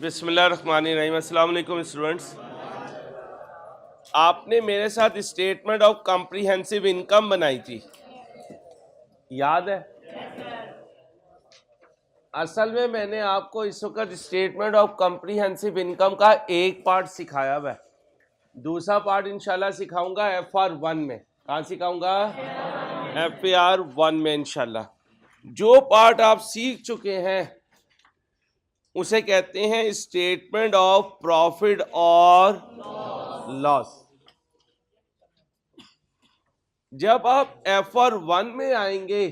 बिस्मिल्लाहिर्रहमानिर्रहीम। अस्सलाम वालेकुम स्टूडेंट्स। आपने मेरे साथ स्टेटमेंट ऑफ कॉम्प्रिहेंसिव इनकम बनाई थी, याद है? असल में मैंने आपको इस वक्त स्टेटमेंट ऑफ कॉम्प्रिहेंसिव इनकम का एक पार्ट सिखाया हुआ है, दूसरा पार्ट इंशाल्लाह सिखाऊंगा FR1 में। कहाँ सिखाऊंगा? FR1 में इंशाल्लाह। जो पार्ट आप सीख चुके हैं उसे कहते हैं स्टेटमेंट ऑफ प्रॉफिट और लॉस। जब आप FR1 में आएंगे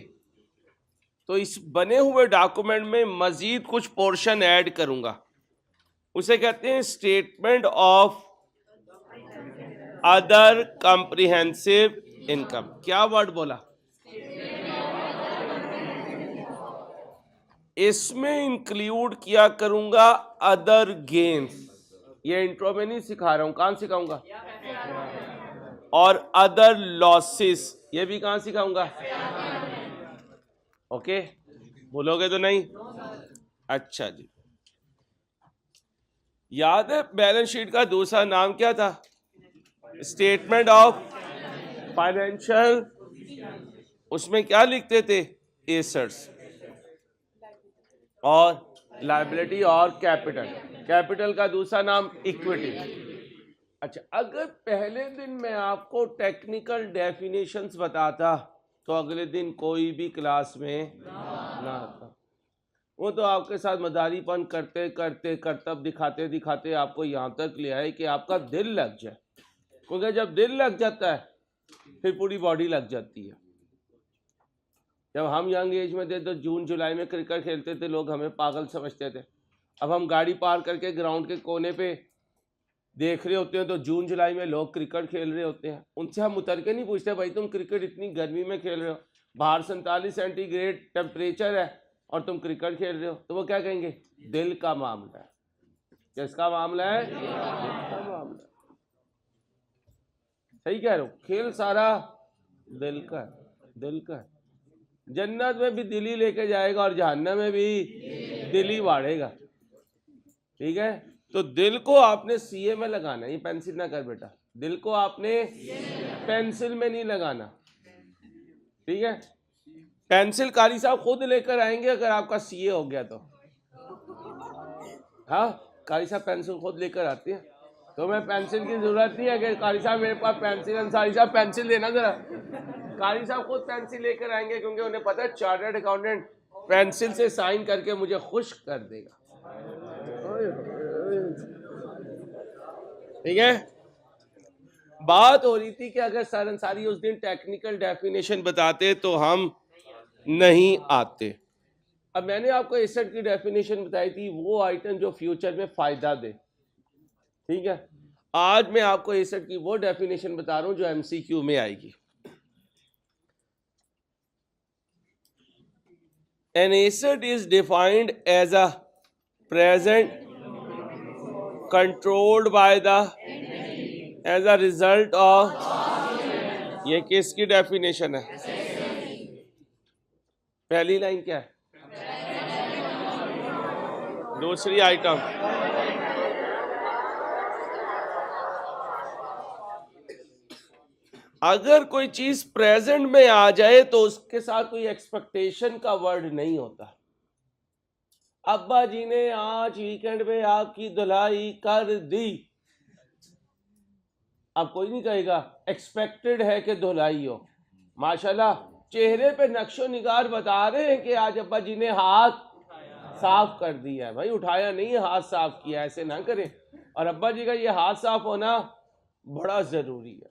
तो इस बने हुए डॉक्यूमेंट में मजीद कुछ पोर्शन ऐड करूंगा, उसे कहते हैं statement of other comprehensive income. क्या वर्ड बोला? इसमें इंक्लूड किया करूंगा अदर गेन्स। ये इंट्रो में नहीं सिखा रहा हूं, कहां सिखाऊंगा? और अदर लॉसेस, ये भी कहां सिखाऊंगा? ओके, बोलोगे तो नहीं? अच्छा जी। याद है बैलेंस शीट का दूसरा नाम क्या था? Statement of financial. उसमें क्या लिखते थे? एसेट्स और लायबिलिटी और कैपिटल। कैपिटल का दूसरा नाम इक्विटी। अच्छा, अगर पहले दिन मैं आपको टेक्निकल डेफिनेशंस बताता तो अगले दिन कोई भी क्लास में ना आता। वो तो आपके साथ मदारीपन करते करते करतब दिखाते दिखाते आपको यहाँ तक ले आए कि आपका दिल लग जाए, क्योंकि जब दिल लग जाता है फिर पूरी बॉडी लग जाती है। जब हम यंग एज में थे तो जून जुलाई में क्रिकेट खेलते थे, लोग हमें पागल समझते थे। अब हम गाड़ी पार करके ग्राउंड के कोने पे देख रहे होते हैं तो जून जुलाई में लोग क्रिकेट खेल रहे होते हैं। उनसे हम उतर के नहीं पूछते भाई तुम क्रिकेट इतनी गर्मी में खेल रहे हो, बाहर 47 सेंटीग्रेड टेम्परेचर है और तुम क्रिकेट खेल रहे हो, तो वो क्या कहेंगे? दिल का मामला है। किसका मामला है? दिल का मामला। सही कह रहे हो, खेल सारा दिल का है, दिल का है। जन्नत में भी दिल ही लेके जाएगा और जहन्नम में भी दिल ही बाढ़ेगा। ठीक है, तो दिल को आपने सीए में लगाना, ये पेंसिल ना कर बेटा, दिल को आपने पेंसिल में नहीं लगाना। ठीक है, पेंसिल कारी साहब खुद लेकर आएंगे अगर आपका सीए हो गया तो। हाँ, कारी साहब पेंसिल खुद लेकर आती है, तो मैं पेंसिल की जरूरत नहीं है कि कारी साहब मेरे पास पेंसिल, अंसारी साहब पेंसिल देना जरा। कारी साहब खुद पेंसिल लेकर आएंगे, क्योंकि उन्हें पता है चार्टर्ड अकाउंटेंट पेंसिल से साइन करके मुझे खुश कर देगा। ठीक है, बात हो रही थी कि अगर सर अंसारी उस दिन टेक्निकल डेफिनेशन बताते तो हम नहीं आते। अब मैंने आपको एसेट की डेफिनेशन बताई थी, वो आइटम जो फ्यूचर में फायदा दे। ठीक है, आज मैं आपको एसेट की वो डेफिनेशन बता रहा हूं जो MCQ में आएगी। An asset is defined as a present controlled by the as a result of, ये किसकी डेफिनेशन है? पहली लाइन क्या है? दूसरी आइटम अगर कोई चीज प्रेजेंट में आ जाए तो उसके साथ कोई एक्सपेक्टेशन का वर्ड नहीं होता। अब्बा जी ने आज वीकेंड में आपकी धुलाई कर दी, अब कोई नहीं कहेगा एक्सपेक्टेड है कि धुलाई हो। माशाल्लाह चेहरे पे नक्शो निगार बता रहे हैं कि आज अब्बा जी ने हाथ साफ कर दिया है। भाई उठाया नहीं है, हाथ साफ किया, ऐसे ना करें। और अब्बा जी का ये हाथ साफ होना बड़ा जरूरी है।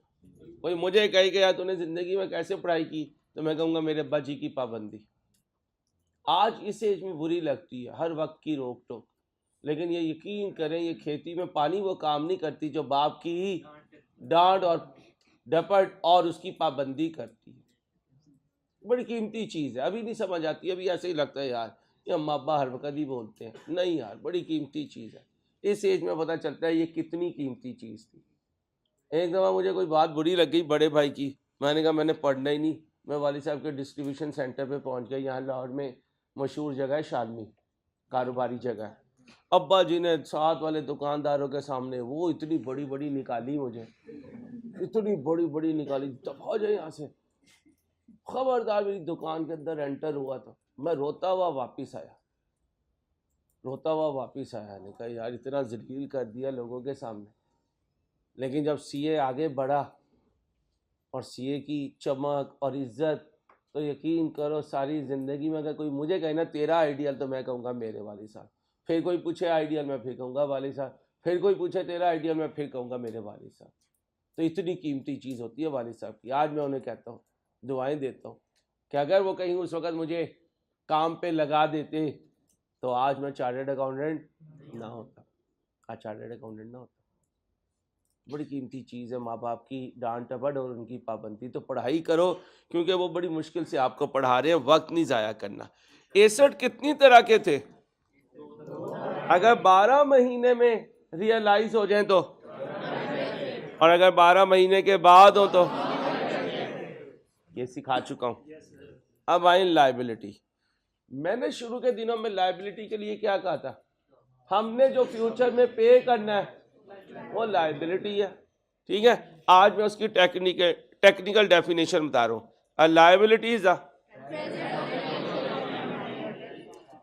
कोई मुझे कहे कि यार तूने जिंदगी में कैसे पढ़ाई की, तो मैं कहूँगा मेरे अब्बा जी की पाबंदी। आज इस एज में बुरी लगती है, हर वक्त की रोक टोक, लेकिन ये यकीन करें ये खेती में पानी वो काम नहीं करती जो बाप की डांट और डपट और उसकी पाबंदी करती है। बड़ी कीमती चीज़ है, अभी नहीं समझ आती, अभी ऐसे ही लगता है यार ये अम्मा अब्बा हर वक्त ही बोलते हैं। नहीं यार, बड़ी कीमती चीज़ है। इस एज में पता चलता है ये कितनी कीमती चीज़ थी। एक दफ़ा मुझे कोई बात बुरी लग गई बड़े भाई की, मैंने कहा मैंने पढ़ना ही नहीं। मैं वाली साहब के डिस्ट्रीब्यूशन सेंटर पे पहुंच गया, यहाँ लाहौर में मशहूर जगह है शालनी, कारोबारी जगह है। अब्बा जी ने साथ वाले दुकानदारों के सामने वो इतनी बड़ी बड़ी निकाली, मुझे इतनी बड़ी बड़ी निकाली, दफा हो जाए यहाँ से, खबरदार। मेरी दुकान के अंदर एंटर हुआ तो मैं रोता हुआ वापिस आया, नहीं कहा यार इतना जलील कर दिया लोगों के सामने। लेकिन जब सीए आगे बढ़ा और सीए की चमक और इज्जत, तो यकीन करो सारी ज़िंदगी में अगर कोई मुझे कहे ना तेरा आइडियल, तो मैं कहूँगा मेरे वाली साहब। फिर कोई पूछे आइडियल, मैं फिर कहूँगा वाली साहब। फिर कोई पूछे तेरा आइडियल, मैं फिर कहूँगा मेरे वाली साहब। तो इतनी कीमती चीज़ होती है वाली साहब की। आज मैं उन्हें कहता हूँ, दुआएं देता हूँ कि अगर वो कहीं उस वक़्त मुझे काम पे लगा देते तो आज मैं चार्टर्ड अकाउंटेंट ना होता, बड़ी कीमती चीज़ है माँ बाप की डांट टपट और उनकी पाबंदी। तो पढ़ाई करो, क्योंकि वो बड़ी मुश्किल से आपको पढ़ा रहे हैं, वक्त नहीं ज़ाया करना। 61 कितनी तरह के थे? अगर 12 महीने में रियलाइज हो जाए तो, और अगर 12 महीने के बाद हो तो, ये सिखा चुका हूँ। अब आई लायबिलिटी। मैंने शुरू के दिनों में लायबिलिटी के लिए क्या कहा था? हमने जो फ्यूचर में पे करना है वो लायबिलिटी है, ठीक है। आज मैं उसकी टेक्निकल डेफिनेशन बता रहा हूँ। A liability is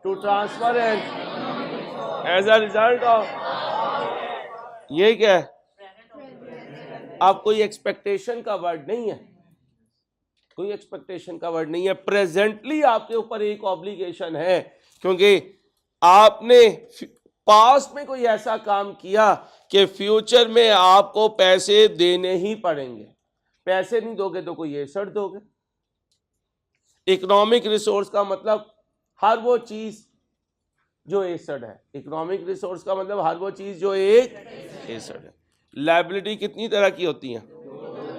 to transfer as a result of, ये क्या है? आप कोई एक्सपेक्टेशन का वर्ड नहीं है, कोई एक्सपेक्टेशन का वर्ड नहीं है। प्रेजेंटली आपके ऊपर एक ऑब्लिगेशन है, क्योंकि आपने पास्ट में कोई ऐसा काम किया कि फ्यूचर में आपको पैसे देने ही पड़ेंगे। पैसे नहीं दोगे तो कोई एसेट दोगे। इकोनॉमिक रिसोर्स का मतलब हर वो चीज जो एसेट है। इकोनॉमिक रिसोर्स का मतलब हर वो चीज जो एक एसेट है। लायबिलिटी कितनी तरह की होती है?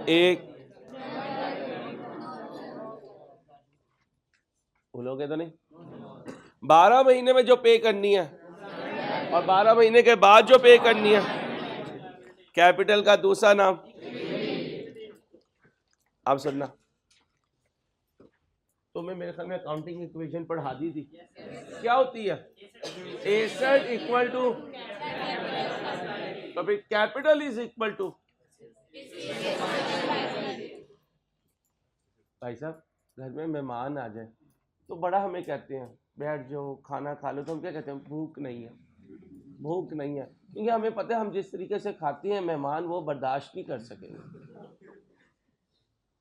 एक, भूलोगे तो नहीं? 12 महीने में जो पे करनी है और 12 महीने के बाद जो पे करनी है। कैपिटल का दूसरा नाम, आप सुनना, तो मैं मेरे ख्याल में अकाउंटिंग इक्वेशन पढ़ा दी थी। क्या होती है? एसेट इक्वल टू, तो फिर कैपिटल इज इक्वल टू, भाई साहब घर में मेहमान आ जाए तो बड़ा हमें कहते हैं बैठ जाओ खाना खा लो, तो हम क्या कहते हैं? भूख नहीं है, भूख नहीं है। क्योंकि हमें पता है हम जिस तरीके से खाते हैं मेहमान वो बर्दाश्त नहीं कर सकेंगे,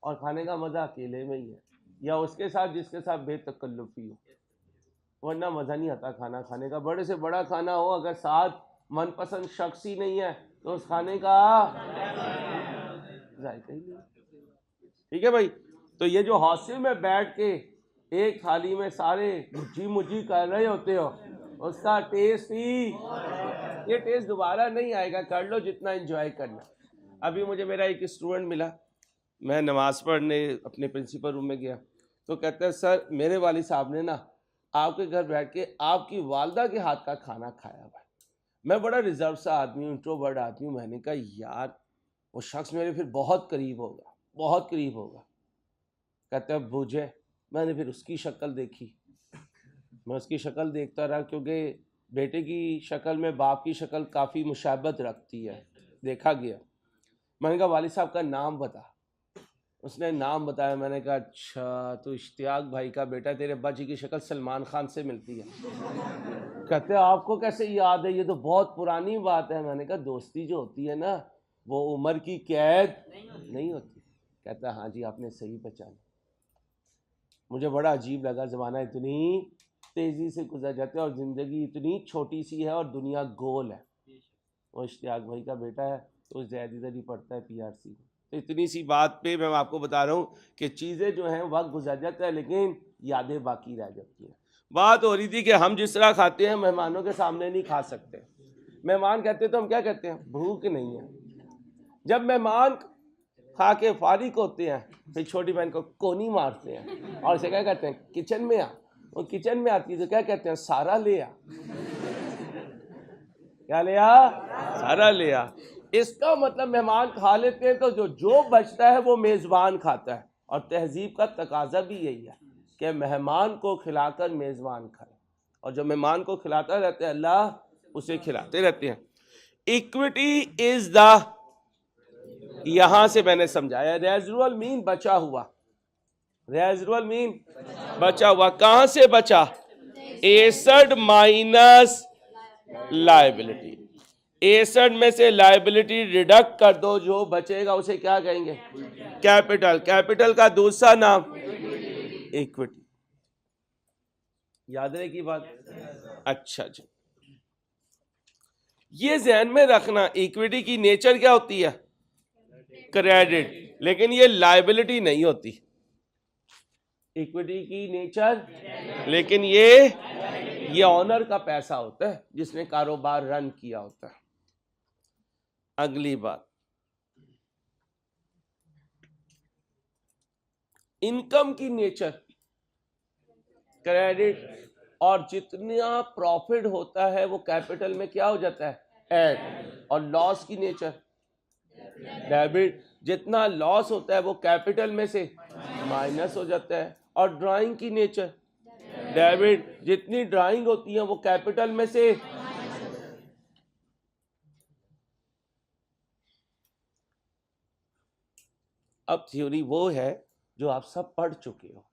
और खाने का मजा अकेले में ही है या उसके साथ जिसके साथ बेतकल्लुफी हो, वरना मजा नहीं आता खाना खाने का। बड़े से बड़ा खाना हो, अगर साथ मनपसंद शख्स ही नहीं है तो उस खाने का जायका ही नहीं। ठीक है भाई। तो ये जो हॉस्टल में बैठ के एक थाली में सारे मुझी मुझी कर रहे होते हो, उसका टेस्ट ही, ये टेस्ट दोबारा नहीं आएगा। कर लो जितना एंजॉय करना। अभी मुझे मेरा एक स्टूडेंट मिला, मैं नमाज पढ़ने अपने प्रिंसिपल रूम में गया, तो कहते हैं सर मेरे वाली साहब ने ना आपके घर बैठ के आपकी वालदा के हाथ का खाना खाया हुआ। मैं बड़ा रिजर्व सा आदमी हूँ, इंट्रोवर्ट आदमी हूँ। मैंने कहा यार वो शख्स मेरे फिर बहुत करीब होगा, बहुत करीब होगा। कहते हैं बूझे। मैंने फिर उसकी शक्ल देखी, मैं उसकी शक्ल देखता रहा, क्योंकि बेटे की शक्ल में बाप की शक्ल काफ़ी मुशाबत रखती है, देखा गया। मैंने कहा वालिद साहब का नाम बता। उसने नाम बताया। मैंने कहा अच्छा तो इश्तियाक भाई का बेटा, तेरे अब्बा जी की शक्ल सलमान खान से मिलती है। कहते हैं आपको कैसे याद है? ये तो बहुत पुरानी बात है। मैंने कहा दोस्ती जो होती है ना वो उम्र की कैद नहीं होती। कहता हाँ जी आपने सही पहचाना। मुझे बड़ा अजीब लगा, ज़माना इतनी तेज़ी से गुजर जाता है और ज़िंदगी इतनी छोटी सी है और दुनिया गोल है। वो इश्तियाक भाई का बेटा है तो ज़ैद इधर ही पढ़ता है PRC। तो इतनी सी बात पे मैं आपको बता रहा हूँ कि चीज़ें जो हैं वक्त गुजर जाता है लेकिन यादें बाकी रह जाती हैं। बात हो रही थी कि हम जिस तरह खाते हैं मेहमानों के सामने नहीं खा सकते। मेहमान कहते तो हम क्या कहते हैं? भूख नहीं है। जब मेहमान खा के फारिग होते हैं फिर छोटी बहन को कोनी मारते हैं और उसे क्या कहते हैं? किचन में आ। वो किचन में आती है तो क्या कहते हैं? सारा ले आ। क्या ले आ? सारा ले आ। इसका मतलब मेहमान खा लेते हैं तो जो बचता है वो मेज़बान खाता है। और तहजीब का तकाजा भी यही है कि मेहमान को खिलाकर मेज़बान खाए। और जब मेहमान को खिलाता रहता है अल्लाह उसे खिलाते रहते हैं। इक्विटी इज द, यहां से मैंने समझाया, रेजिडुअल मीन बचा हुआ, रेजिडुअल मीन बचा हुआ। कहां से बचा? Asset minus liability. एसेट में से लायबिलिटी डिडक्ट कर दो, जो बचेगा उसे क्या कहेंगे? कैपिटल। कैपिटल का दूसरा नाम इक्विटी। याद रहेगी बात? अच्छा जी, ये ध्यान में रखना, इक्विटी की नेचर क्या होती है? क्रेडिट, लेकिन ये लायबिलिटी नहीं होती। इक्विटी की नेचर, लेकिन ये ऑनर का पैसा होता है जिसने कारोबार रन किया होता है। अगली बात, इनकम की नेचर क्रेडिट, और जितना प्रॉफिट होता है वो कैपिटल में क्या हो जाता है? ऐड। और लॉस की नेचर डेबिट, जितना लॉस होता है वो कैपिटल में से माइनस हो जाता है। और ड्राइंग की नेचर डेबिट, जितनी ड्राइंग होती है वो कैपिटल में से। अब थ्योरी वो है जो आप सब पढ़ चुके हो।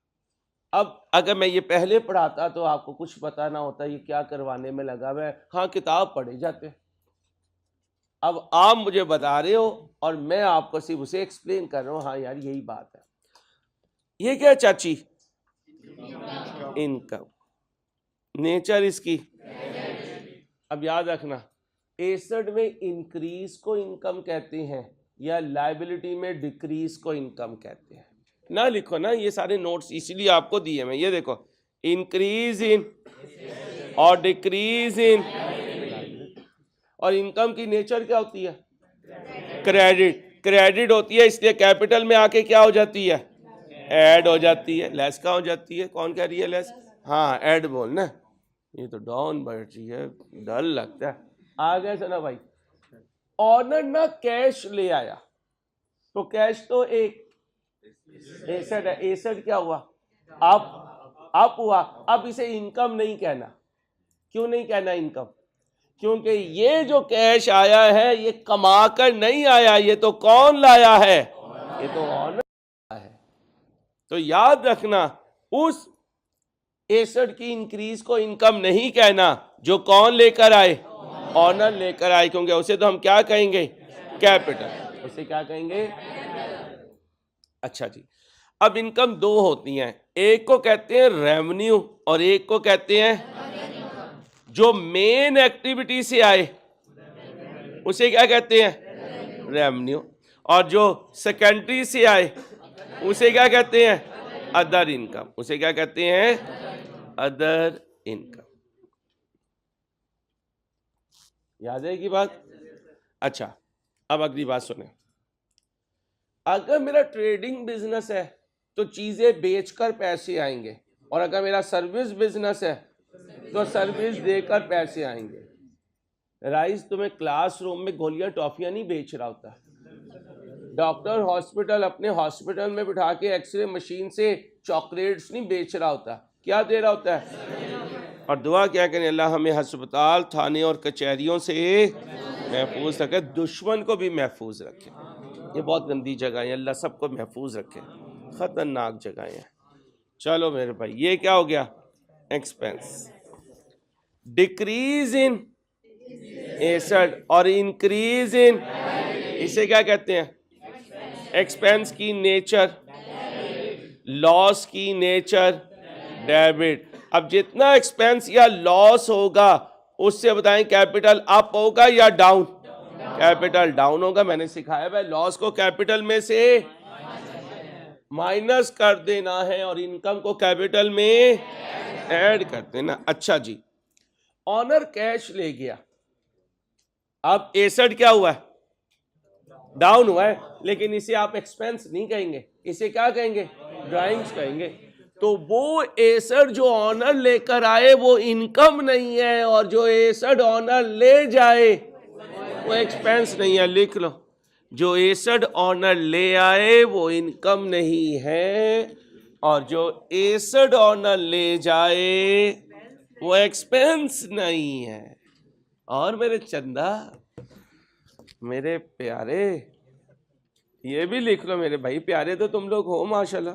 अब अगर मैं ये पहले पढ़ाता तो आपको कुछ पता ना होता ये क्या करवाने में लगा हुआ है। हाँ, किताब पढ़े जाते। अब आप मुझे बता रहे हो और मैं आपको सिर्फ उसे एक्सप्लेन कर रहा हूं। हाँ यार, यही बात है। ये क्या चाची? इनकम। नेचर इसकी। अब याद रखना, एसेट में इंक्रीज को इनकम कहते हैं या लायबिलिटी में डिक्रीज को इनकम कहते हैं? ना लिखो ना, ये सारे नोट्स इसीलिए आपको दिए मैं। ये देखो, इंक्रीज इन और डिक्रीज इन। और इनकम की नेचर क्या होती है? क्रेडिट। क्रेडिट होती है, इसलिए कैपिटल में आके क्या हो जाती है? ऐड हो जाती है। लेस कहाँ हो जाती है? कौन कह रही है लेस? हाँ, ऐड बोल ना। ये तो डाउन बैठ रही है, डर लगता है। आ गए सना भाई। ऑनर ना कैश ले आया, तो कैश तो एक एसेट है। एसेट क्या हुआ? अप हुआ। अब इसे इनकम नहीं कहना। क्यों नहीं कहना इनकम? क्योंकि ये जो कैश आया है ये कमा कर नहीं आया, ये तो कौन लाया है? ये तो ऑनर है। तो याद रखना, उस एसेट की इंक्रीज को इनकम नहीं कहना जो कौन लेकर आए? ऑनर लेकर आए। क्योंकि उसे तो हम क्या कहेंगे? कैपिटल। उसे क्या कहेंगे? अच्छा जी, अब इनकम दो होती हैं, एक को कहते हैं रेवेन्यू और एक को कहते हैं जो मेन एक्टिविटी से आए उसे क्या कहते हैं? रेवेन्यू। और जो सेकेंडरी से आए उसे क्या कहते हैं? Other income. उसे क्या कहते हैं? Other income. याद है की बात? अच्छा, अब अगली बात सुने। अगर मेरा ट्रेडिंग बिजनेस है तो चीजें बेचकर पैसे आएंगे, और अगर मेरा सर्विस बिजनेस है तो सर्विस देकर पैसे आएंगे। राइस तुम्हें क्लासरूम में गोलियां टॉफियां नहीं बेच रहा होता। डॉक्टर हॉस्पिटल अपने हॉस्पिटल में बिठा के एक्सरे मशीन से चॉकलेट्स नहीं बेच रहा होता। क्या दे रहा होता है? और दुआ क्या करें, अल्लाह हमें अस्पताल, थाने और कचहरियों से महफूज रखे, दुश्मन को भी महफूज रखे। ये बहुत गंदी जगह है, अल्लाह सबको महफूज रखे, खतरनाक जगह है। चलो मेरे भाई, ये क्या हो गया? एक्सपेंस। डिक्रीज इन एसेट और इंक्रीज इन, इसे क्या कहते हैं? एक्सपेंस की नेचर, लॉस की नेचर डेबिट। अब जितना एक्सपेंस या लॉस होगा उससे बताएं कैपिटल अप होगा या डाउन? कैपिटल डाउन होगा। मैंने सिखाया भाई, लॉस को कैपिटल में से माइनस कर देना है और इनकम को कैपिटल में ऐड कर देना। अच्छा जी, ऑनर कैश ले गया, अब एसेट क्या हुआ है? डाउन हुआ है, लेकिन इसे आप एक्सपेंस नहीं कहेंगे, इसे क्या कहेंगे? ड्राइंग्स कहेंगे। तो वो एसेट जो ऑनर लेकर आए वो इनकम नहीं है, और जो एसेट ऑनर ले जाए वो एक्सपेंस नहीं है। लिख लो, जो एसेट ऑनर ले आए वो इनकम नहीं है, और जो एसेट ऑनर ले जाए वो एक्सपेंस नहीं है। और मेरे चंदा, मेरे प्यारे, ये भी लिख लो मेरे भाई प्यारे, तो तुम लोग हो माशाल्लाह।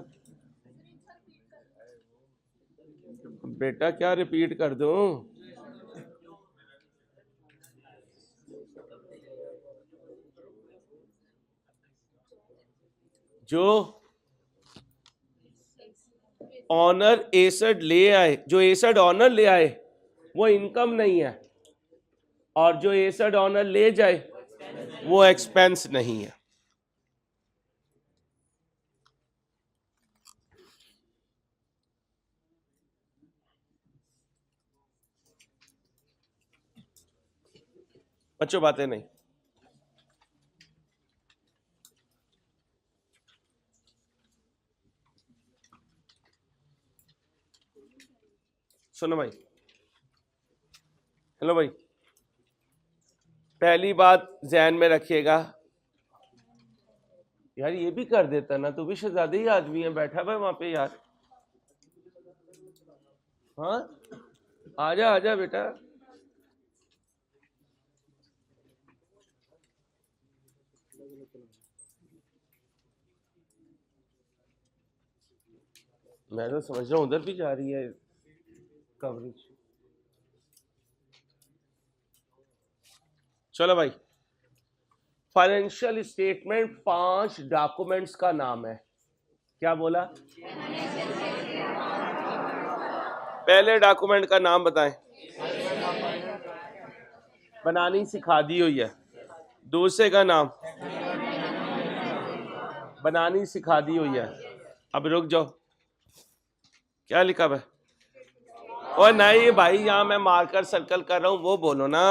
बेटा क्या रिपीट कर दूं? जो ऑनर एसेट ले आए, जो एसेट ऑनर ले आए वो इनकम नहीं है, और जो एसेट ऑनर ले जाए वो एक्सपेंस नहीं है। बच्चों बातें नहीं। सुनो भाई, हेलो भाई, पहली बात ध्यान में रखिएगा। यार ये भी कर देता ना, तू भी शहजादे ही आदमी है, बैठा भाई वहां पे यार। हाँ आजा आजा बेटा। मैं तो समझ रहा हूँ उधर भी जा रही है कवरेज। चलो भाई, फाइनेंशियल स्टेटमेंट 5 डॉक्यूमेंट्स का नाम है। क्या बोला? पहले डॉक्यूमेंट का नाम बताएं। बनानी सिखा दी हुई है। दूसरे का नाम बनानी सिखा दी हुई है। अब रुक जाओ, क्या लिखा है? और नहीं भाई, यहां मैं मार्कर सर्कल कर रहा हूं, वो बोलो ना।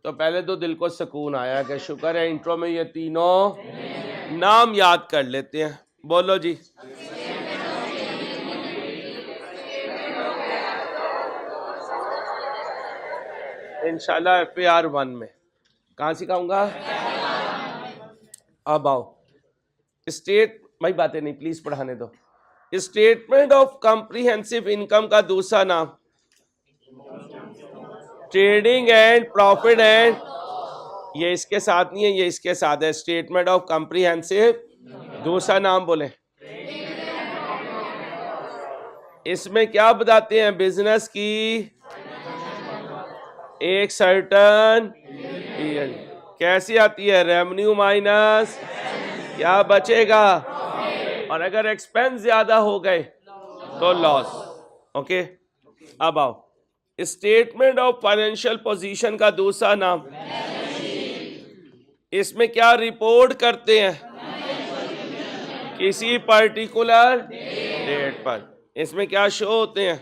तो पहले तो दिल को सुकून आया कि शुक्र है इंट्रो में ये तीनों नाम याद कर लेते हैं। बोलो जी। इंशाल्लाह FAR 1 में कहाँ सिखाऊंगा? अब आओ, स्टेट भाई बातें नहीं प्लीज पढ़ाने दो। स्टेटमेंट ऑफ कॉम्प्रिहेंसिव इनकम का दूसरा नाम ट्रेडिंग एंड प्रॉफिट एंड, ये इसके साथ नहीं है, ये इसके साथ है। स्टेटमेंट ऑफ कॉम्प्रिहेंसिव, दूसरा नाम बोले। इसमें क्या बताते हैं? बिजनेस की एक सर्टन पीरियड कैसी आती है? रेवेन्यू माइनस क्या बचेगा, और अगर एक्सपेंस ज्यादा हो गए तो लॉस। ओके, अब आओ, स्टेटमेंट ऑफ फाइनेंशियल पोजीशन का दूसरा नाम, इसमें क्या रिपोर्ट करते हैं? किसी पर्टिकुलर डेट पर। इसमें क्या शो होते हैं?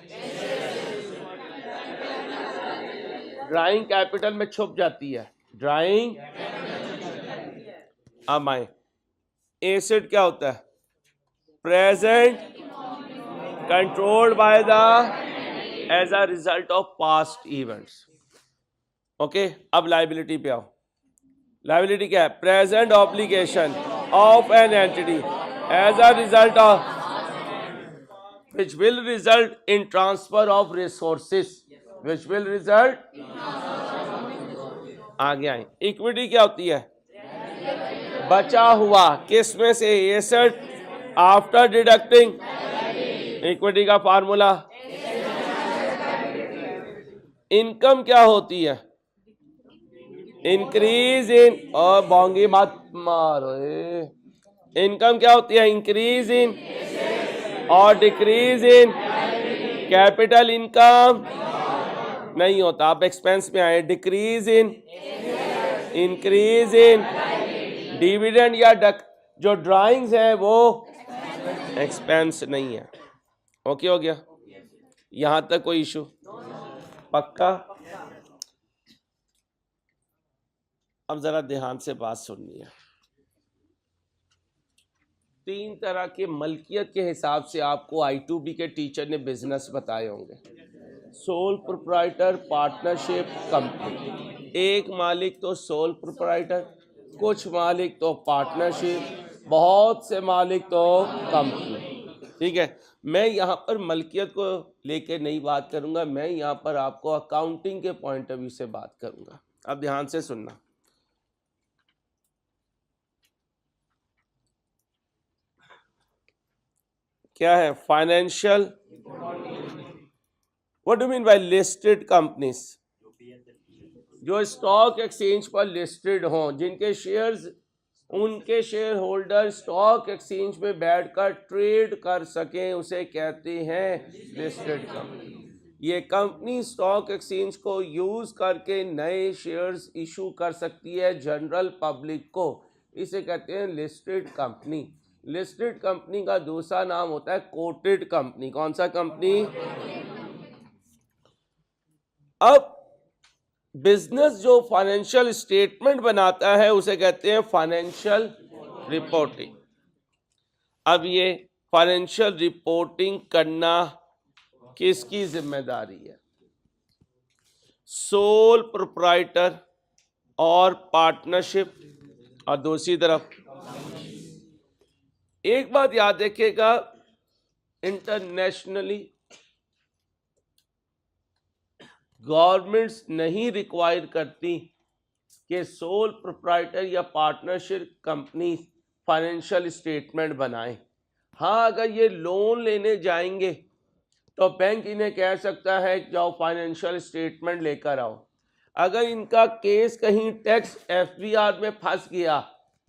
ड्राइंग कैपिटल में छुप जाती है, ड्राइंग। अब आए, एसेट क्या होता है? Present controlled by the as a result of past events. Okay, अब लायबिलिटी पे आओ। लायबिलिटी क्या है? Present obligation of an entity as a result of which will result in transfer of resources, which will result। आगे आए, equity क्या होती है? बचा हुआ, किस में से? Asset after deducting. इक्विटी का फार्मूला। इनकम क्या होती है? इंक्रीज इन, और बोंगी मत मारो, इनकम क्या होती है? इंक्रीज इन और डिक्रीज इन कैपिटल इनकम नहीं होता। आप एक्सपेंस में आए, decrease in, increase in dividend या जो ड्राइंग्स है वो एक्सपेंस नहीं है। ओके हो गया, यहां तक कोई इशू? पक्का? अब जरा ध्यान से बात सुननी है। 3 तरह के मलकियत के हिसाब से आपको I2B के टीचर ने बिजनेस बताए होंगे। Sole proprietor, partnership, company. एक मालिक तो सोल प्रोप्राइटर, कुछ मालिक तो पार्टनरशिप, बहुत से मालिक तो कंपनी। ठीक है, मैं यहाँ पर मलकियत को लेके नहीं बात करूँगा, मैं यहाँ पर आपको अकाउंटिंग के पॉइंट ऑफ व्यू से बात करूँगा। अब ध्यान से सुनना। क्या है financial, what do mean by listed companies? जो स्टॉक एक्सचेंज पर लिस्टेड हों, जिनके शेयर्स, उनके शेयर होल्डर स्टॉक एक्सचेंज में बैठकर ट्रेड कर सकें, उसे कहते हैं लिस्टेड कंपनी। ये कंपनी स्टॉक एक्सचेंज को यूज करके नए शेयर्स इशू कर सकती है जनरल पब्लिक को, इसे कहते हैं लिस्टेड कंपनी। लिस्टेड कंपनी का दूसरा नाम होता है कोटेड कंपनी। कौन सा कंपनी? अब बिजनेस जो फाइनेंशियल स्टेटमेंट बनाता है उसे कहते हैं फाइनेंशियल रिपोर्टिंग। अब ये फाइनेंशियल रिपोर्टिंग करना किसकी जिम्मेदारी है? सोल प्रोप्राइटर और पार्टनरशिप, और दूसरी तरफ एक बात याद रखिएगा, इंटरनेशनली गवर्नमेंट्स नहीं रिक्वायर करती कि सोल प्रोप्राइटर या पार्टनरशिप कंपनी फाइनेंशियल स्टेटमेंट बनाएं। हाँ, अगर ये लोन लेने जाएंगे तो बैंक इन्हें कह सकता है जाओ फाइनेंशियल स्टेटमेंट लेकर आओ। अगर इनका केस कहीं टैक्स एफबीआर में फंस गया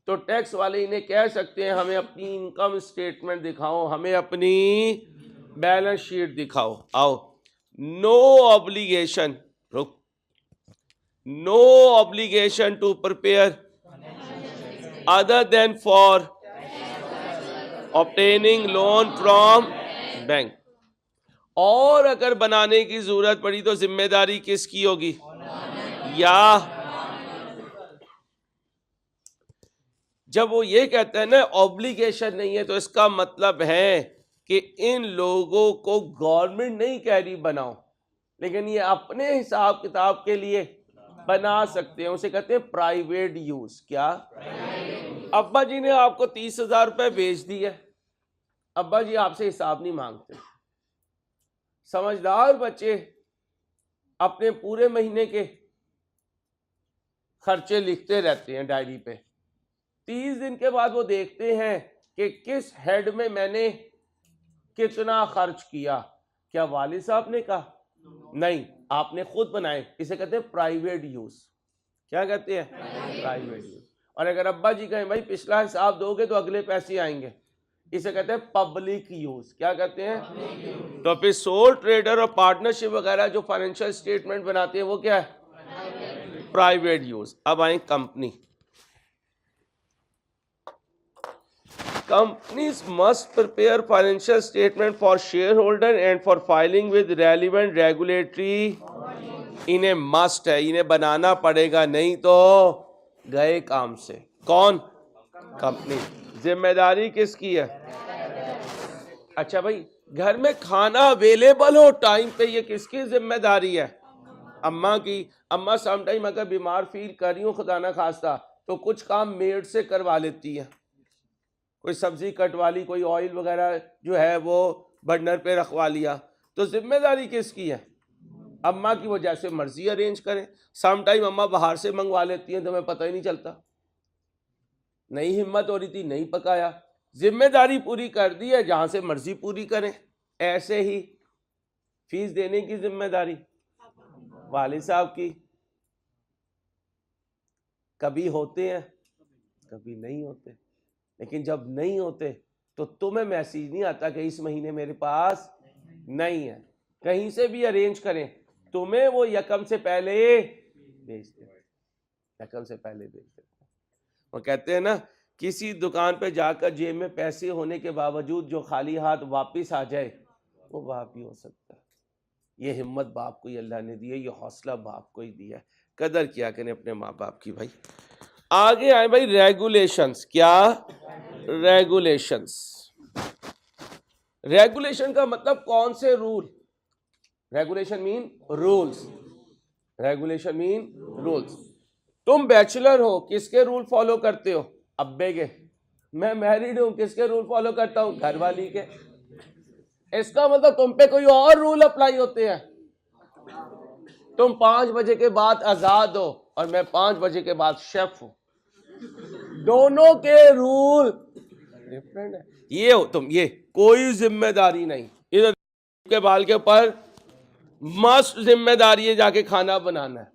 तो टैक्स वाले इन्हें कह सकते हैं हमें अपनी इनकम स्टेटमेंट दिखाओ, हमें अपनी बैलेंस शीट दिखाओ। आओ, नो ऑब्लिगेशन, रुक, no obligation to prepare other than for obtaining loan from bank. और अगर बनाने की जरूरत पड़ी तो जिम्मेदारी किसकी होगी? या जब वो ये कहते हैं ना ऑब्लिगेशन नहीं है, तो इसका मतलब है कि इन लोगों को गवर्नमेंट नहीं कह रही बनाओ, लेकिन ये अपने हिसाब किताब के लिए बना सकते हैं। उसे कहते हैं प्राइवेट यूज। क्या? अब्बा जी ने आपको 30,000 रुपए भेज दिए, अब्बा जी आपसे हिसाब नहीं मांगते। समझदार बच्चे अपने पूरे महीने के खर्चे लिखते रहते हैं डायरी पे। 30 दिन के बाद वो देखते हैं कि किस हेड में मैंने कितना खर्च किया। क्या वालिद साहब ने कहा? नहीं, आपने खुद बनाए। इसे कहते हैं प्राइवेट यूज। क्या कहते हैं? Private use. और अगर अब्बा जी कहें भाई पिछला हिसाब दोगे तो अगले पैसे आएंगे, इसे कहते हैं पब्लिक यूज। क्या कहते हैं? तो फिर सोल ट्रेडर और पार्टनरशिप वगैरह जो फाइनेंशियल स्टेटमेंट बनाते हैं वो क्या है? Private use. अब आए company. Companies must prepare financial statement for shareholder and for filing with relevant regulatory। इन्हें मस्ट है, इन्हें बनाना पड़ेगा, नहीं तो गए काम से। कौन? कंपनी। जिम्मेदारी किसकी है? अच्छा भाई, घर में खाना अवेलेबल हो टाइम पे, ये किसकी जिम्मेदारी है? अम्मा की। अम्मा समटाइम अगर बीमार फील कर रही हो खुदा ना खास्ता तो कुछ काम मेड से करवा लेती है। कोई सब्जी कटवा ली, कोई ऑयल वगैरह जो है वो बर्नर पे रखवा लिया, तो जिम्मेदारी किसकी है? अम्मा की। वो जैसे मर्जी अरेंज करें। सम टाइम अम्मा बाहर से मंगवा लेती हैं तो हमें पता ही नहीं चलता, नहीं हिम्मत हो रही थी, नहीं पकाया। जिम्मेदारी पूरी कर दी है, जहां से मर्जी पूरी करें। ऐसे ही फीस देने की जिम्मेदारी वालिद साहब की। कभी होते हैं, कभी नहीं होते, लेकिन जब नहीं होते तो तुम्हें मैसेज नहीं आता कि इस महीने मेरे पास नहीं है। कहीं से भी अरेंज करें, तुम्हें वो यकम से पहले भेज देते, यकम से पहले भेज देते। वो कहते हैं ना, किसी दुकान पे जाकर जेब में पैसे होने के बावजूद जो खाली हाथ वापस आ जाए वो बाप ही हो सकता है। ये हिम्मत बाप को ही अल्लाह ने दी है, ये हौसला बाप को ही दिया है। कदर किया करें अपने माँ बाप की भाई। आगे आए भाई रेगुलेशंस। क्या? रेगुलेशंस। रेगुलेशन का मतलब कौन से rule? Regulation mean rules. Regulation mean rules. तुम बैचलर हो, किसके रूल फॉलो करते हो? अब्बे के। मैं मैरिड हूं, किसके रूल फॉलो करता हूं? घरवाली के। इसका मतलब तुम पे कोई और रूल अप्लाई होते हैं। तुम 5 बजे के बाद आजाद हो और मैं 5 बजे के बाद शेफ हूं, दोनों के रूल डिफरेंट है। ये हो तुम, ये कोई जिम्मेदारी नहीं, इधर के बाल के ऊपर मस्त जिम्मेदारी है जाके खाना बनाना है,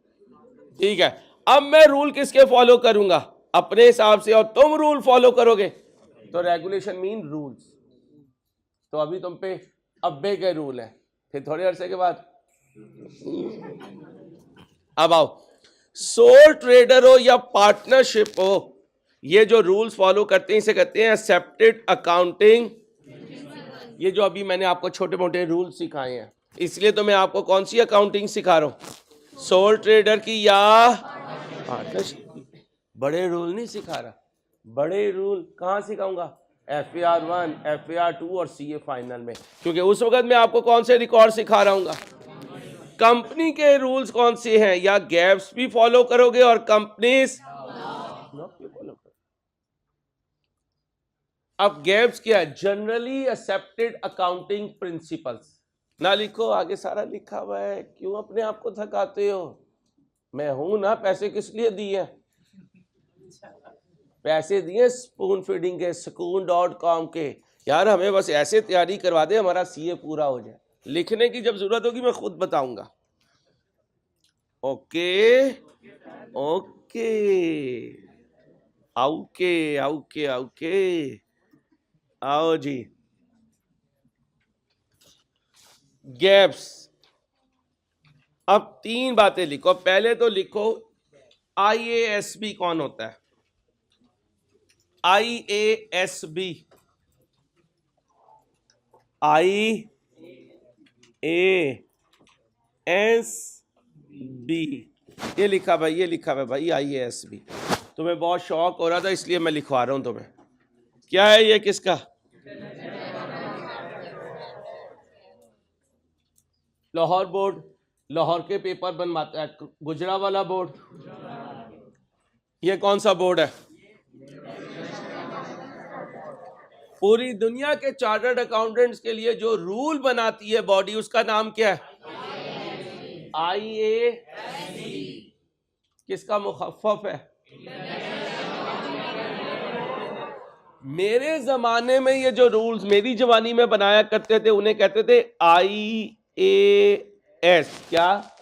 ठीक है। अब मैं रूल किसके फॉलो करूंगा? अपने हिसाब से, और तुम रूल फॉलो करोगे तो रेगुलेशन मीन रूल्स। तो अभी तुम पे अब्बे के रूल है, फिर थोड़े अरसे के बाद अब आओ, सोल ट्रेडर हो या पार्टनरशिप हो, ये जो रूल्स फॉलो करते हैं इसे कहते हैं एक्सेप्टेड अकाउंटिंग। ये जो अभी मैंने आपको छोटे मोटे रूल सिखाए हैं, इसलिए तो मैं आपको कौन सी अकाउंटिंग सिखा रहा हूं, सोल ट्रेडर की या पार्टनरशिप की। बड़े रूल नहीं सिखा रहा, बड़े रूल कहां सिखाऊंगा? FAR 1, FAR 2 और CA फाइनल में, क्योंकि उस वक्त मैं आपको कौन से रिकॉर्ड सिखा रहा हूँ, कंपनी के रूल्स कौन से हैं, या गैप्स भी फॉलो करोगे और कंपनीज भी फॉलो करोगे। अब गैप्स क्या है? Generally accepted accounting principles. ना लिखो, आगे सारा लिखा हुआ है, क्यों अपने आप को थकाते हो? मैं हूं ना, पैसे किस लिए दिए? पैसे दिए स्पून फीडिंग के, Sukoon.com के। यार हमें बस ऐसे तैयारी करवा दे, हमारा CA पूरा हो जाए। लिखने की जब जरूरत होगी मैं खुद बताऊंगा। Okay okay, okay okay okay, आओ जी। गैप्स, अब 3 बातें लिखो। पहले तो लिखो IASB कौन होता है? IASB, IASB, ये लिखा भाई, ये लिखा हुआ भाई IASB। तुम्हें बहुत शौक हो रहा था इसलिए मैं लिखवा रहा हूं तुम्हें। क्या है ये, किसका? लाहौर बोर्ड, लाहौर के पेपर बनवाता है। गुजरावाला बोर्ड, ये कौन सा बोर्ड है? पूरी दुनिया के चार्टर्ड अकाउंटेंट्स के लिए जो रूल बनाती है बॉडी, उसका नाम क्या है? IASB। किसका मुखफ़्फ़फ है? मेरे जमाने में ये जो रूल्स मेरी जवानी में बनाया करते थे उन्हें कहते थे IAS। क्या?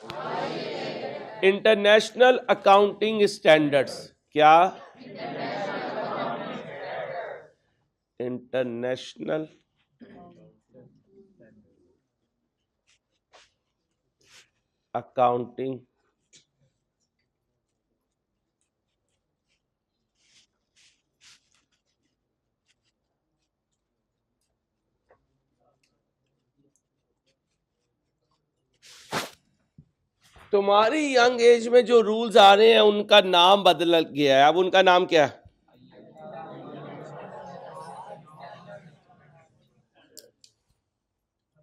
International accounting standards. क्या? इंटरनेशनल अकाउंटिंग तुम्हारी यंग एज में जो रूल्स आ रहे हैं उनका नाम बदल गया है। अब उनका नाम क्या है?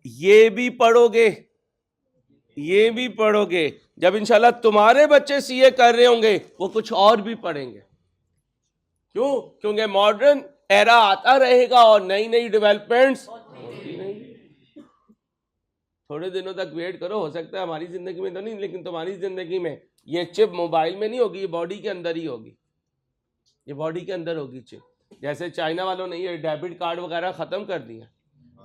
ये भी पढ़ोगे, ये भी पढ़ोगे। जब इंशाल्लाह तुम्हारे बच्चे CA कर रहे होंगे वो कुछ और भी पढ़ेंगे। क्यों? क्योंकि मॉडर्न एरा आता रहेगा और नई नई डेवलपमेंट्स होती नहीं। थोड़े दिनों तक वेट करो, हो सकता है हमारी जिंदगी में तो नहीं, लेकिन तुम्हारी जिंदगी में ये चिप मोबाइल में नहीं होगी, ये बॉडी के अंदर ही होगी, ये बॉडी के अंदर होगी चिप। जैसे चाइना वालों ने ये डेबिट कार्ड वगैरह खत्म कर दिया।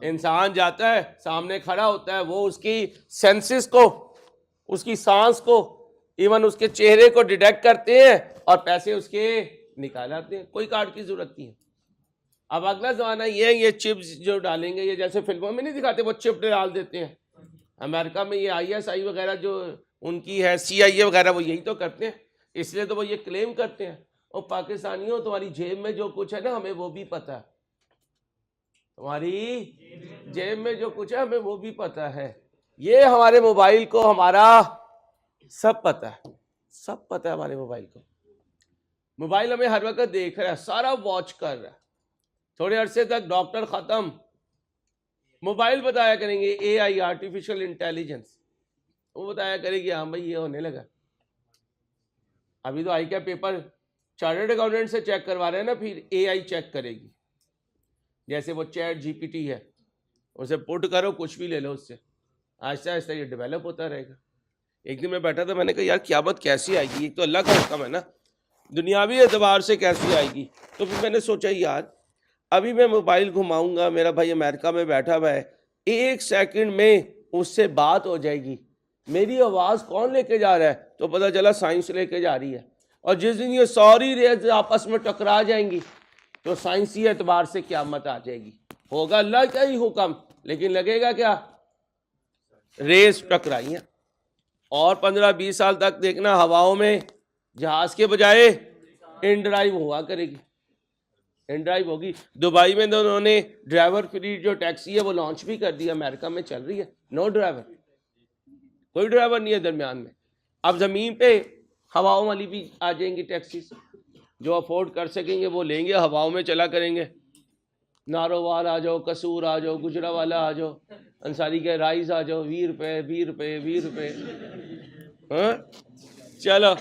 इंसान जाता है, सामने खड़ा होता है, वो उसकी सेंसेस को, उसकी सांस को, इवन उसके चेहरे को डिटेक्ट करते हैं और पैसे उसके निकाल आते हैं, कोई कार्ड की जरूरत नहीं है। अब अगला जमाना ये है, ये चिप्स जो डालेंगे, ये जैसे फिल्मों में नहीं दिखाते वो चिप डाल देते हैं। अमेरिका में ये ISI वगैरह जो उनकी है, CIA वगैरह, वो यही तो करते हैं। इसलिए तो वो ये क्लेम करते हैं, और पाकिस्तानियों तुम्हारी जेब में जो कुछ है ना हमें वो भी पता है, तुम्हारी जेब में जो कुछ है हमें वो भी पता है। ये हमारे मोबाइल को हमारा सब पता है, सब पता है हमारे मोबाइल को। मोबाइल हमें हर वक्त देख रहा है, सारा वॉच कर रहा है। थोड़े अरसे तक डॉक्टर खत्म, मोबाइल बताया करेंगे, AI आर्टिफिशियल इंटेलिजेंस, वो बताया करेगी हाँ भाई ये होने लगा। अभी तो आई क्या पेपर चार्टर्ड अकाउंटेंट से चेक करवा रहे हैं ना, फिर AI चेक करेगी। जैसे वो ChatGPT है, उसे पुट करो, कुछ भी ले लो उससे, आहिस्ता आहिस्ता ये डेवलप होता रहेगा। एक दिन मैं बैठा था, मैंने कहा यार क़यामत कैसी आएगी, एक तो अल्लाह का हुक्म है ना, दुनियावी एतबार से कैसी आएगी। तो फिर मैंने सोचा यार अभी मैं मोबाइल घुमाऊंगा, मेरा भाई अमेरिका में बैठा हुआ है, 1 सेकंड में उससे बात हो जाएगी, मेरी आवाज़ कौन लेके जा रहा है, तो पता चला साइंस लेके जा रही है। और जिस दिन ये सारी रेज आपस में टकरा जाएंगी तो साइंसी एतबार से क़यामत आ जाएगी। होगा अल्लाह का ही हुक्म, लेकिन लगेगा क्या, रेस टकराई हैं। और 15-20 साल तक देखना हवाओं में जहाज के बजाय इन ड्राइव हुआ करेगी, इन ड्राइव होगी। दुबई में तो उन्होंने ड्राइवर फ्री जो टैक्सी है वो लॉन्च भी कर दिया, अमेरिका में चल रही है, नो ड्राइवर, कोई ड्राइवर नहीं है दरमियान में। अब ज़मीन पे हवाओं वाली भी आ जाएंगी टैक्सी, जो अफोर्ड कर सकेंगे वो लेंगे, हवाओं में चला करेंगे। नारोवाल आ जाओ, कसूर आ जाओ, गुजरावाला आ जाओ, अंसारी के राइज आ जाओ, 20 रुपये 20 रुपये 20 रुपये। हाँ चलो,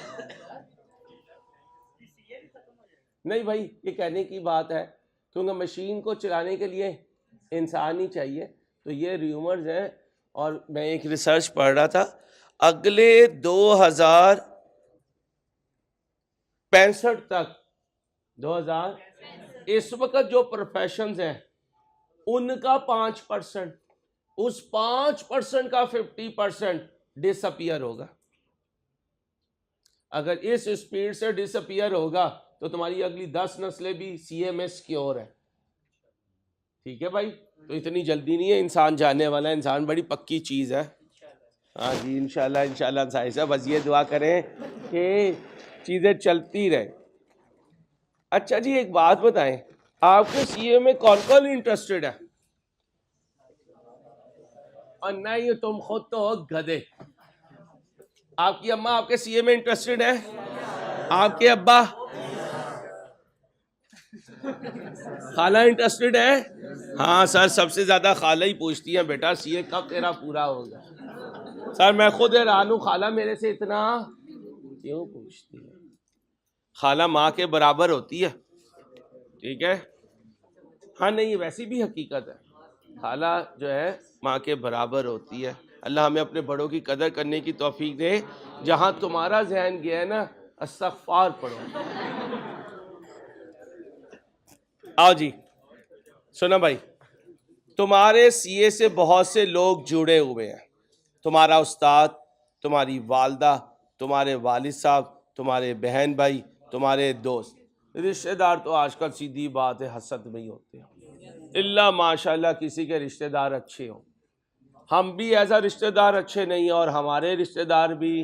नहीं भाई ये कहने की बात है, क्योंकि मशीन को चलाने के लिए इंसान ही चाहिए। तो ये र्यूमर्स हैं, और मैं एक रिसर्च पढ़ रहा था, अगले 2065 तक, 2000 इस वक्त जो प्रोफेशंस हैं उनका 5%, उस 5% का 50% डिसअपियर होगा। अगर इस स्पीड से डिसअपियर होगा तो तुम्हारी अगली 10 नस्लें भी CMS क्योर है। ठीक है भाई, तो इतनी जल्दी नहीं है इंसान जाने वाला, इंसान बड़ी पक्की चीज़ है। हाँ जी इंशाल्लाह इंशाल्लाह साहिब साहब, बस ये दुआ करें कि चीज़ें चलती रहे। अच्छा जी एक बात बताएं, आपके CA में कौन कौन इंटरेस्टेड है? और नहीं तुम खुद तो हो गधे। आपकी अम्मा आपके CA में इंटरेस्टेड है? आपके अब्बा? खाला इंटरेस्टेड है? हाँ सर, सबसे ज्यादा खाला ही पूछती है बेटा CA कब तेरा पूरा होगा। सर मैं खुद हैरान हूँ, खाला मेरे से इतना क्यों पूछती है। खाला माँ के बराबर होती है, ठीक है। हाँ नहीं वैसी भी हकीकत है, खाला जो है माँ के बराबर होती है। अल्लाह हमें अपने बड़ों की कदर करने की तौफीक दे। जहाँ तुम्हारा जहन गया है ना, इस्तग़फ़ार पढ़ो। आओ जी सुना भाई, तुम्हारे CA से बहुत से लोग जुड़े हुए हैं, तुम्हारा उस्ताद, तुम्हारी वालदा, तुम्हारे वालिद साहब, तुम्हारे बहन भाई, तुम्हारे दोस्त। रिश्तेदार तो आजकल सीधी बात है हसद में ही होते हैं, इल्ला माशाल्लाह किसी के रिश्तेदार अच्छे हों। हम भी एज अ रिश्तेदार अच्छे नहीं, और हमारे रिश्तेदार भी,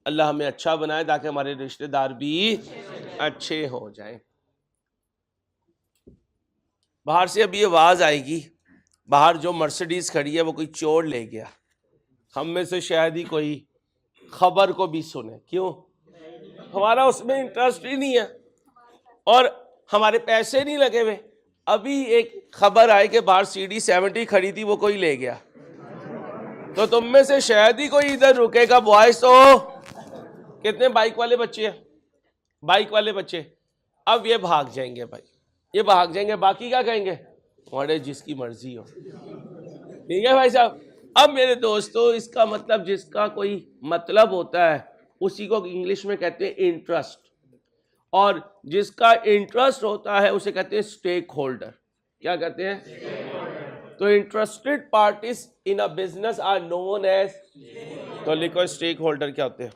अल्लाह हमें अच्छा बनाए ताकि हमारे रिश्तेदार भी अच्छे हो जाएं। बाहर से अभी आवाज़ आएगी, बाहर जो मर्सिडीज़ खड़ी है वो कोई चोर ले गया। हम में से शायद ही कोई खबर को भी सुने, क्यों? हमारा उसमें इंटरेस्ट ही नहीं है और हमारे पैसे नहीं लगे हुए। अभी एक खबर आई कि बाहर CD70 खड़ी थी, वो कोई ले गया। तो तुम में से शायद ही कोई इधर रुकेगा। बॉयज तो कितने बाइक वाले बच्चे हैं, बाइक वाले बच्चे, अब ये भाग जाएंगे भाई, ये भाग जाएंगे, बाकी क्या कहेंगे, अरे जिसकी मर्जी हो। ठीक है भाई साहब। अब मेरे दोस्तों, इसका मतलब जिसका कोई मतलब होता है उसी को इंग्लिश में कहते हैं इंटरेस्ट, और जिसका इंटरेस्ट होता है उसे कहते हैं स्टेक होल्डर। क्या कहते हैं? तो interested parties in a business are known as, तो लिखो स्टेक होल्डर क्या होते हैं।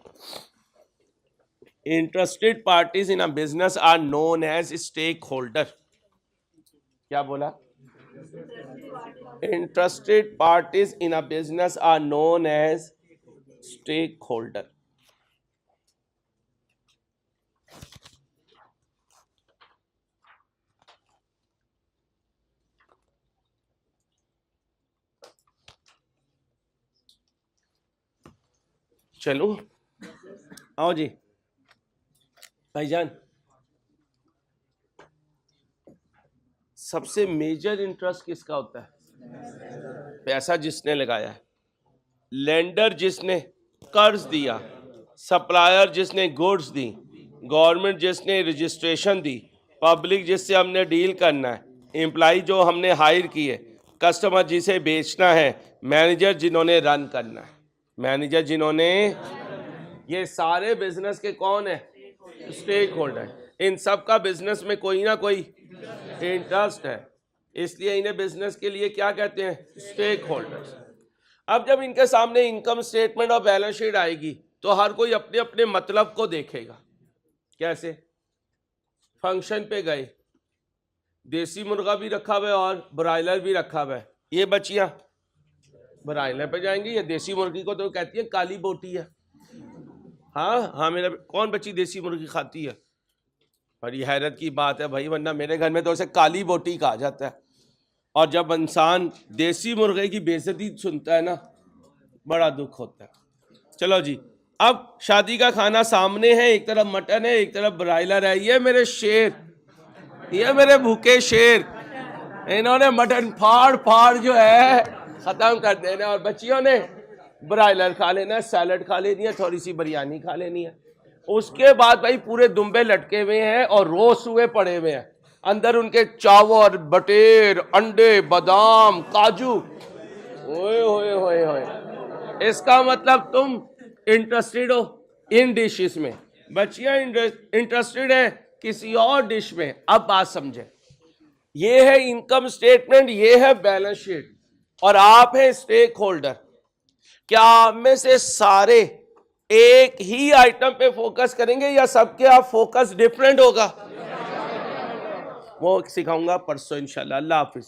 Interested parties in a business are known as stakeholder. क्या बोला? Interested parties in a business are known as stakeholder. चलो आओ जी भाईजान, सबसे मेजर इंटरेस्ट किसका होता है? पैसा जिसने लगाया है, लेंडर जिसने कर्ज दिया, सप्लायर जिसने गुड्स दी, गवर्नमेंट जिसने रजिस्ट्रेशन दी, पब्लिक जिससे हमने डील करना है, एम्प्लॉय जो हमने हायर किए, कस्टमर जिसे बेचना है, मैनेजर जिन्होंने रन करना है, मैनेजर जिन्होंने, ये सारे बिजनेस के कौन है? Stake holder. इन सब का बिजनेस में कोई ना कोई इंटरेस्ट है, इसलिए इन्हें बिजनेस के लिए क्या कहते हैं? Stakeholders. अब जब इनके सामने इनकम स्टेटमेंट और बैलेंस शीट आएगी तो हर कोई अपने अपने मतलब को देखेगा। कैसे? फंक्शन पे गए, देसी मुर्गा भी रखा हुआ है और ब्रायलर भी रखा हुआ है, ये बच्चियां ब्रायलर पे जाएंगी, या देसी मुर्गी को तो कहती है काली बोटी है। हाँ हाँ, मेरा कौन बच्ची देसी मुर्गी खाती है? बड़ी हैरत की बात है भाई, वरना मेरे घर में तो उसे काली बोटी कहा जाता है। और जब इंसान देसी मुर्गे की बेइज्जती सुनता है ना, बड़ा दुख होता है। चलो जी, अब शादी का खाना सामने है, एक तरफ मटन है, एक तरफ ब्रायलर है। ये मेरे शेर, ये मेरे भूखे शेर, इन्होंने मटन फाड़ फाड़ जो है खत्म कर देना, और बच्चियों ने ब्रायलर खा लेना, सैलड खा लेनी है, थोड़ी सी बिरयानी खा लेनी है। उसके बाद भाई पूरे दुम्बे लटके हुए हैं और रोस्ट हुए पड़े हुए हैं, अंदर उनके चावल, बटेर, अंडे, बादाम, काजू। ओए होए होए होए, इसका मतलब तुम इंटरेस्टेड हो इन डिशेस में, बच्चियां इंटरेस्टेड है किसी और डिश में। अब बात समझे, ये है इनकम स्टेटमेंट, ये है बैलेंस शीट, और आप हैं स्टेक होल्डर। क्या आप में से सारे एक ही आइटम पे फोकस करेंगे या सबके आप फोकस डिफरेंट होगा? वो सिखाऊंगा परसों इंशाल्लाह। अल्लाह हाफिज।